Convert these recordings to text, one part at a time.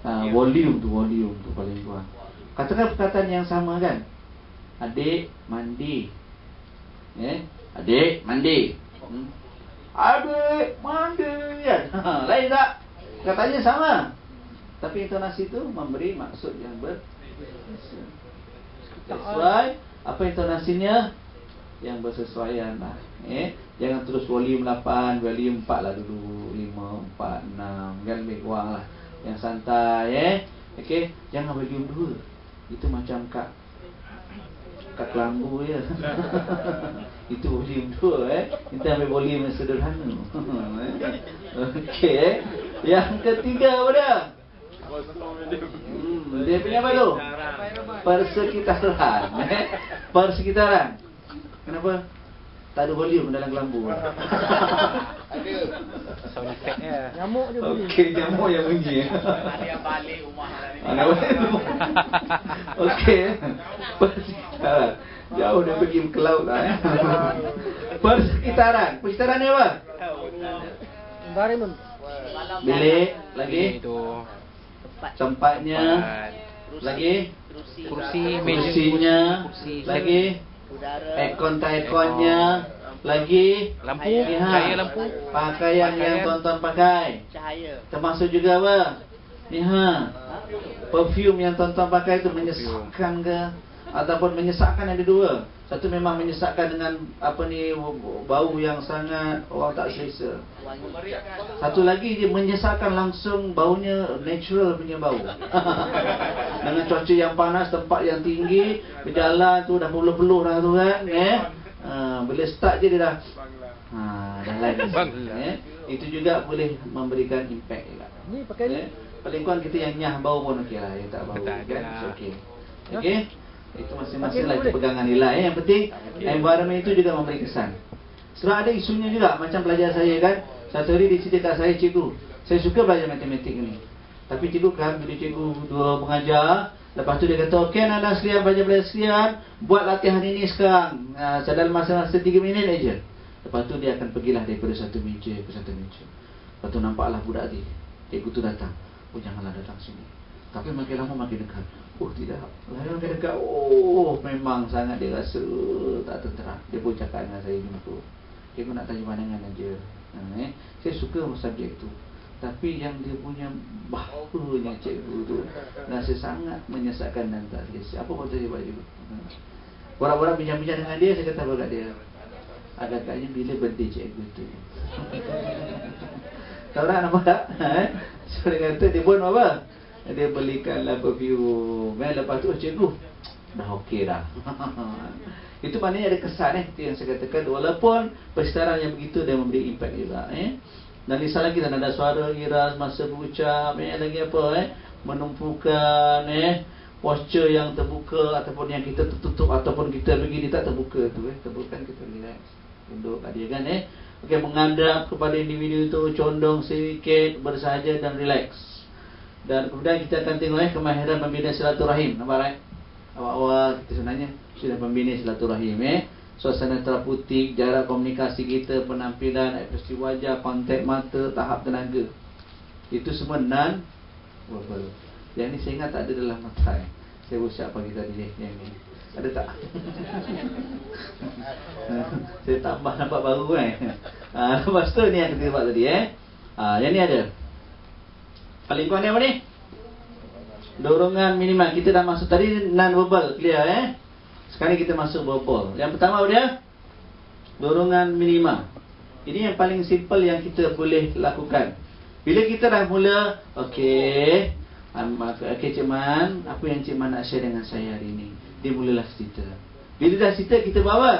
Volume tu paling kurang. Katakan perkataan yang sama kan. Adik mandi. Adik mandi. Adik mandi kan. Lain tak? Katanya sama. Tapi intonasi tu memberi maksud yang berbeza. That's why apa intonasinya? Yang bersesuaian lah. Jangan terus volume 8, volume 4 lah dulu, 5, 4, 6 kan, lebih kurang lah. Yang santai okey, jangan volume 2. Itu macam kat kelambu je. Itu volume 2 Kita ambil volume yang sederhana. Okey. Yang ketiga apa dia? Dia punya apa tu? Persekitaran. Persekitaran. Kenapa? Tak ada volume dalam kelambu. Ada. Sound effect-nya. Nyamuk je bunyi. Okey, nyamuk yang bunyi. Ada yang balik rumah hari ni. Ada balik rumah. Okey. Persekitaran. Jauh dia pergi ke laut lah. Persekitaran. Persekitaran ni apa? Environment. Bilik. Lagi? Itu Tempatnya. Lagi? kursi, meja, Kursinya. kursi, Lagi? Aircon tak airconnya. Lagi? lampu, Lihat. cahaya lampu, Pakaian yang tonton pakai. Cahaya. Termasuk juga apa? Lihat. Perfume yang tonton pakai itu menyesakkan ke? Ataupun menyesakkan, ada dua. Satu memang menyesakkan dengan apa ni, bau yang sangat orang tak selesa. Satu lagi dia menyesakkan langsung, baunya natural punya bau. Dengan cuaca yang panas, tempat yang tinggi, berjalan tu dah peluh-peluh dah tu kan, bila start je dia dah dah lain. Itu juga boleh memberikan impact juga. Ni pakai ni. Paling kurang kita yang nyah bau pun okey lah, yang tak bau Tak ada kan, lah. okey. Okey. Itu masing-masing lah, Pakai itu pegangan nilai. Yang penting environment itu juga memberi kesan. Sebab ada isunya juga, macam pelajar saya kan, satu hari dia cerita kat saya, cikgu, saya suka belajar matematik ni. Tapi cikgu kan, bila cikgu dua mengajar, lepas tu dia kata, okey anak-anak sekalian, belajar sekalian, buat latihan ini sekarang, dalam masa-masa 3 minit aja. Lepas tu dia akan pergilah daripada satu meja ke satu meja. Lepas tu nampaklah budak tadi, cikgu tu datang. Oh janganlah datang sini. Tapi makin lama makin dekat. Oh tidak, makin dekat. Oh memang sangat dia rasa tak tentera. Dia pun cakap dengan saya jumpa, cikgu nak tanya pandangan aja. Saya suka subjek tu, tapi yang dia punya bahawanya cikgu tu rasa sangat menyesatkan dan tak selesa. Apa maksud saya buat cikgu? Borak-borak bincang-bincang dengan dia, saya kata kat dia, agak-agaknya bila birthday cikgu tu. Tahu tak nampak tak? So dia kata dia pun apa? Dia belikanlah perfume. Lepas tu cikgu dah okey dah. Itu maknanya ada kesan itu yang saya katakan, walaupun persekitaran yang begitu dia memberi impact juga Dan lisan lagi dan ada suara iras masa berucap, lagi apa menumpukan posture yang terbuka ataupun yang kita tertutup ataupun kita begini tak terbuka tu terbuka, kita relax, duduk dia kan okey, menghadap kepada individu itu, condong sedikit, bersahaja dan relax. Dan kemudian kita akan tengok kemahiran membina silaturahim. Nampak right? Awal-awal kita sebenarnya sudah membina silaturahim suasana teraputik, jarak komunikasi kita, penampilan, ekspresi wajah, kontak mata, tahap tenaga. Itu semua non-verbal. Yang ni saya ingat tak ada dalam mata Saya ucap pagi tadi yang ni. Ada tak? Saya tambah nampak baru lepas tu ni yang kita buat tadi yang ni ada. Paling kurang ni apa ni? Dorongan minimal. Kita dah masuk tadi non-verbal, clear Sekarang kita masuk verbal. Yang pertama apa dia? Dorongan minimal. Ini yang paling simple yang kita boleh lakukan. Bila kita dah mula, okey, Cik Man, apa yang Cik Man nak share dengan saya hari ini? Dia mulalah cerita. Bila dah cerita, kita buat apa?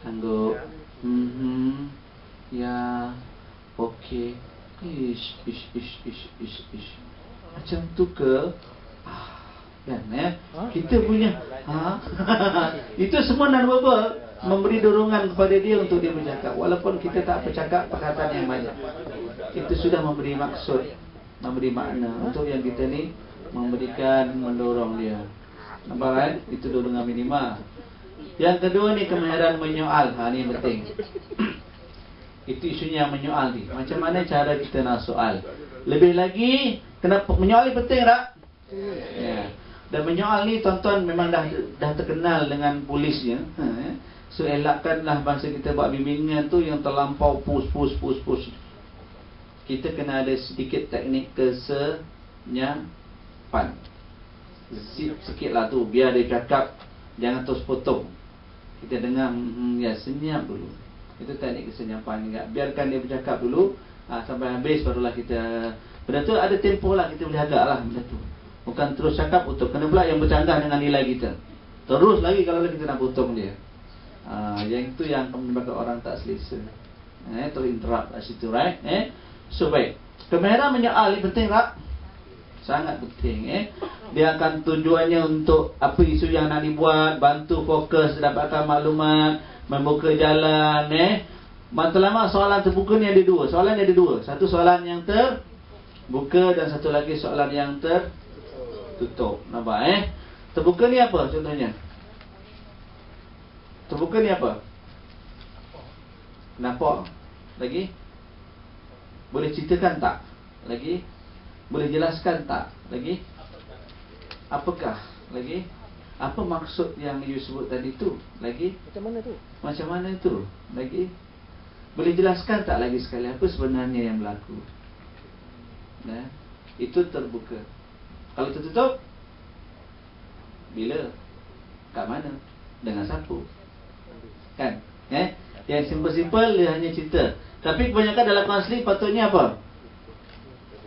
Angguk. Ya. Okey. Ish. Macam tu ke? Kan kita punya itu semua non-verbal memberi dorongan kepada dia untuk dia bercakap. Walaupun kita tak bercakap perkataan yang banyak, itu sudah memberi maksud, memberi makna untuk yang kita ni memberikan, mendorong dia. Nampak kan? Itu dorongan minimal. Yang kedua ni kemahiran menyoal. Ni yang penting. Itu isunya yang menyoal ni. Macam mana cara kita nak soal. Lebih lagi Kenapa menyoal ni penting tak? Ya. Dan menyoal ni tuan-tuan memang dah terkenal dengan polisnya. So elakkanlah masa kita buat bimbingan tu yang terlampau push. Kita kena ada sedikit teknik kesenyapan. Sikit lah tu, biar dia cakap, jangan terus potong. Kita dengar, ya senyap dulu. Itu teknik kesenyapan. Biarkan dia bercakap dulu, sampai habis barulah kita. Benda tu ada tempoh lah, kita boleh agak lah benda tu. Bukan terus cakap potong. Kena pula yang bercanggah dengan nilai kita. Terus lagi kalau kita nak potong dia. Yang itu yang menyebabkan orang tak selesa. Terinterrupt kat situ, right? So baik, kamera menyoal ni penting tak? Sangat penting. Dia akan tujuannya untuk apa isu yang nak dibuat, bantu fokus, dapatkan maklumat, membuka jalan. Matlamat soalan terbuka ni ada dua. Soalan ada dua. Satu soalan yang terbuka dan satu lagi soalan yang tertutup. Nampak Terbuka ni apa contohnya? Terbuka ni apa? Nampak? Lagi? Boleh ceritakan tak? Lagi? Boleh jelaskan tak? Lagi? Apakah? Lagi? Apa maksud yang you sebut tadi tu? Lagi? Macam mana tu? Macam mana tu? Lagi? Boleh jelaskan tak lagi sekali apa sebenarnya yang berlaku? Itu terbuka. Kalau tertutup, bila? Kat mana? Dengan siapa? Kan? Yang simple-simple dia hanya cerita. Tapi kebanyakan dalam kaunseling patutnya apa?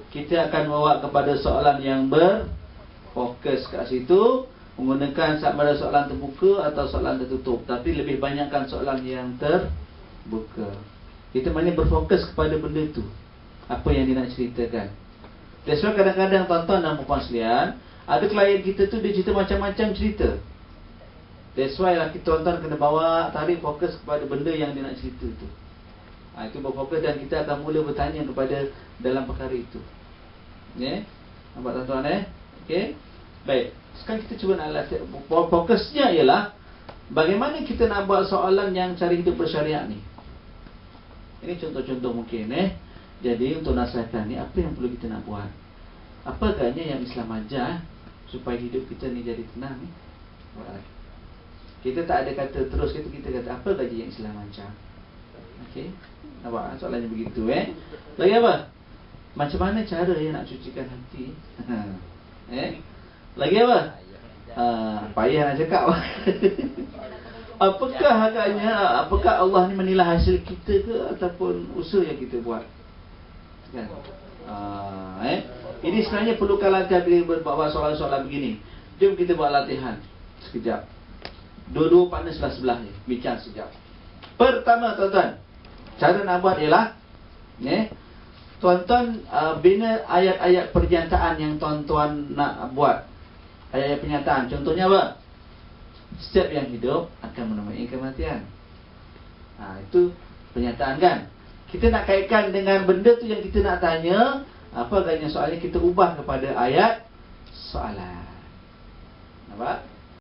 Kita akan bawa kepada soalan yang berfokus kat situ, menggunakan sama ada soalan terbuka atau soalan tertutup. Tapi lebih banyakkan soalan yang terbuka. Kita banyak berfokus kepada benda tu, apa yang dia nak ceritakan. That's why kadang-kadang tuan-tuan dalam perkongsian, ada klien kita tu dia cerita macam-macam cerita. That's why lah tuan-tuan kena bawa, tarik fokus kepada benda yang dia nak cerita tu. Itu berfokus dan kita akan mula bertanya kepada dalam perkara itu. Nampak tuan-tuan Okay. Baik, sekarang kita cuba nak latih. Fokusnya ialah bagaimana kita nak buat soalan yang cari hidup bersyariat ni. Ini contoh-contoh mungkin Jadi untuk nasihatkan ni, apa yang perlu kita nak buat? Apa agaknya yang Islam ajar supaya hidup kita ni jadi tenang ni? Kita tak ada kata terus, kita kata apa agaknya yang Islam ajar. Okey. Nampak soalannya begitu Lagi apa? Macam mana cara yang nak cucikan hati? Lagi apa? Payah nak cakap. Apakah Allah ni menilai hasil kita ke ataupun usaha yang kita buat? Kan? Ini sebenarnya perlukan latihan bila buat soalan-soalan begini. Jom kita buat latihan sekejap. Dua-dua partner sebelah-sebelah ni bincang sekejap. Pertama tuan-tuan, cara nak buat ialah tuan-tuan bina ayat-ayat pernyataan yang tuan-tuan nak buat. Ayat-ayat pernyataan. Contohnya apa? Setiap yang hidup akan menemui kematian. Itu pernyataan kan. Kita nak kaitkan dengan benda tu yang kita nak tanya. Apa agaknya soalnya kita ubah kepada ayat soalan. Nampak?